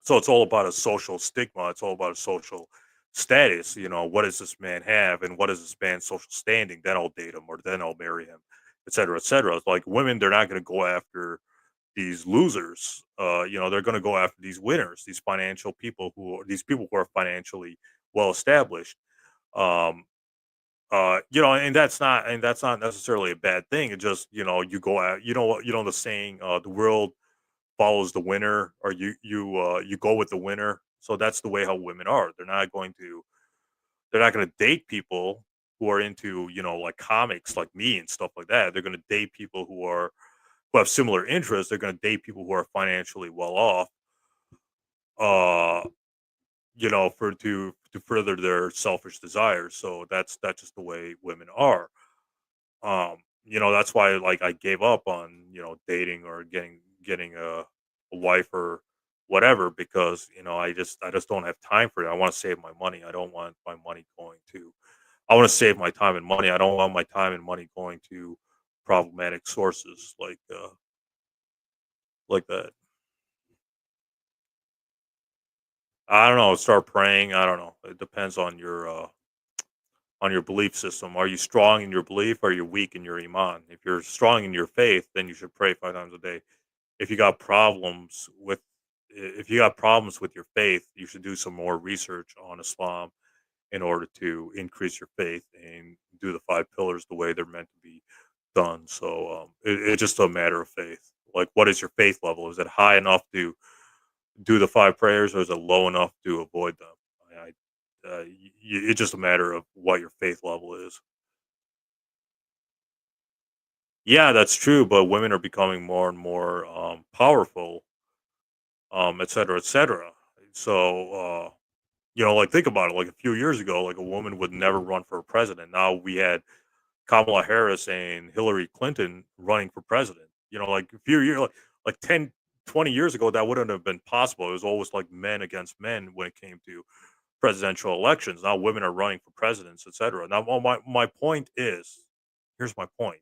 So it's all about a social stigma. It's all about a social status. What does this man have, and what is this man's social standing? Then I'll date him, or then I'll marry him, et cetera, et cetera. It's like women, they're not going to go after these losers. They're going to go after these winners, these financial people these people who are financially well established. Um, and that's not necessarily a bad thing. It just you go out. The saying, the world follows the winner, or you go with the winner. So that's the way how women are. They're not going to date people who are into like comics like me and stuff like that. They're going to date people who have similar interests. They're going to date people who are financially well off, uh, to further their selfish desires. So that's just the way women are. That's why like I gave up on dating or getting a wife or whatever because I just don't have time for it. I want to save my money. I don't want my money going to. I want to save my time and money. I don't want my time and money going to problematic sources like that. I don't know. Start praying. I don't know. It depends on your belief system. Are you strong in your belief? Or are you weak in your iman? If you're strong in your faith, then you should pray 5 times a day. If you got problems with if you got problems with your faith, you should do some more research on Islam in order to increase your faith and do the 5 pillars the way they're meant to be done. So it's just a matter of faith. Like, what is your faith level? Is it high enough to do the 5 prayers, or is it low enough to avoid them? It's just a matter of what your faith level is. Yeah, that's true. But women are becoming more and more powerful, et cetera, et cetera. So, like think about it. Like a few years ago, like a woman would never run for president. Now we had Kamala Harris and Hillary Clinton running for president. Like a few years, like 10, 20 years ago, that wouldn't have been possible. It was always like men against men when it came to presidential elections. Now women are running for presidents, etc. Now, my point is, here's my point,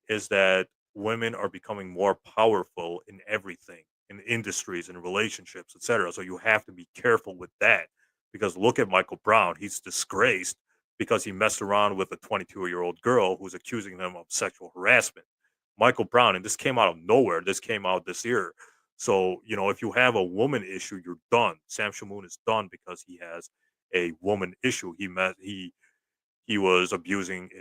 is that women are becoming more powerful in everything, in industries and relationships, etc. So you have to be careful with that because look at Michael Brown. He's disgraced because he messed around with a 22-year-old girl who's accusing him of sexual harassment. Michael Brown, and this came out of nowhere. This came out this year. So, if you have a woman issue, you're done. Sam Shamoon is done because he has a woman issue. He was abusing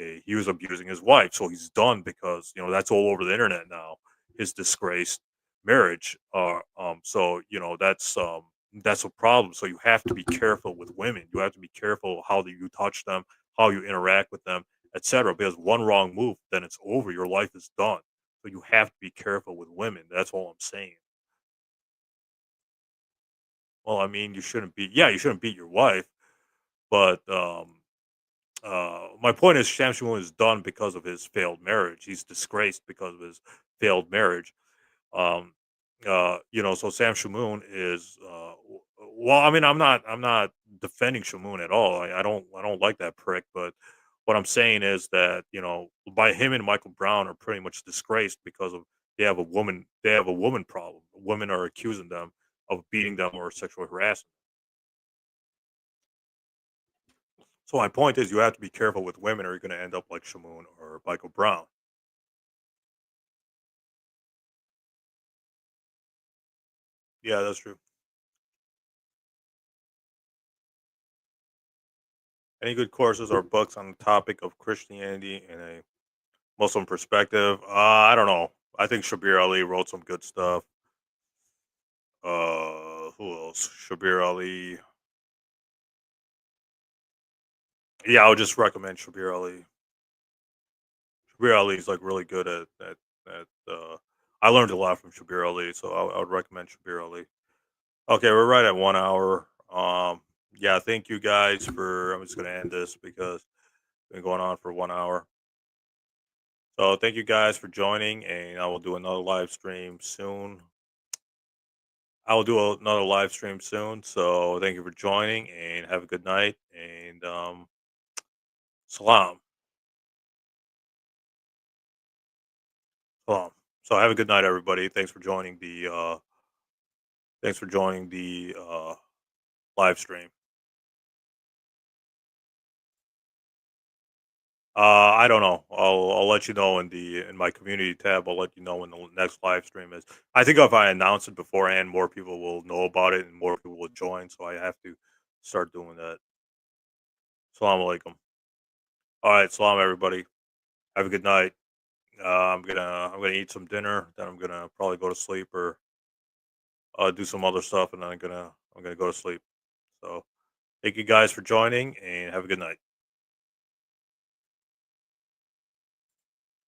his wife, so he's done because that's all over the internet now. His disgraced marriage. So that's a problem. So you have to be careful with women. You have to be careful how do you touch them, how you interact with them, etc. Because one wrong move, then it's over. Your life is done. So you have to be careful with women. That's all I'm saying. Well, I mean, you shouldn't beat your wife, but my point is, Sham Shamoon is done because of his failed marriage. He's disgraced because of his failed marriage. Um, so Sam Shamoon is well. I mean, I'm not defending Shamoon at all. I don't like that prick, but What I'm saying is that, by him and Michael Brown are pretty much disgraced because of they have a woman problem. Women are accusing them of beating them or sexually harassing. So my point is, you have to be careful with women, or you're going to end up like Shamoon or Michael Brown. Yeah, that's true. Any good courses or books on the topic of Christianity in a Muslim perspective? I don't know. I think Shabir Ali wrote some good stuff. Who else? Shabir Ali. Yeah, I would just recommend Shabir Ali. Shabir Ali is like really good at. I learned a lot from Shabir Ali, so I would recommend Shabir Ali. Okay, we're right at 1 hour. Yeah, thank you guys for. I'm just gonna end this because it's been going on for 1 hour. So thank you guys for joining, and I will do another live stream soon. I will do another live stream soon. So thank you for joining, and have a good night. And salam, salam. So have a good night, everybody. Thanks for joining the live stream. I don't know. I'll let you know in my community tab. I'll let you know when the next live stream is. I think if I announce it beforehand, more people will know about it and more people will join. So I have to start doing that. Salam alaikum. All right, salam everybody. Have a good night. I'm gonna eat some dinner. Then I'm gonna probably go to sleep or do some other stuff, and then I'm gonna go to sleep. So thank you guys for joining, and have a good night.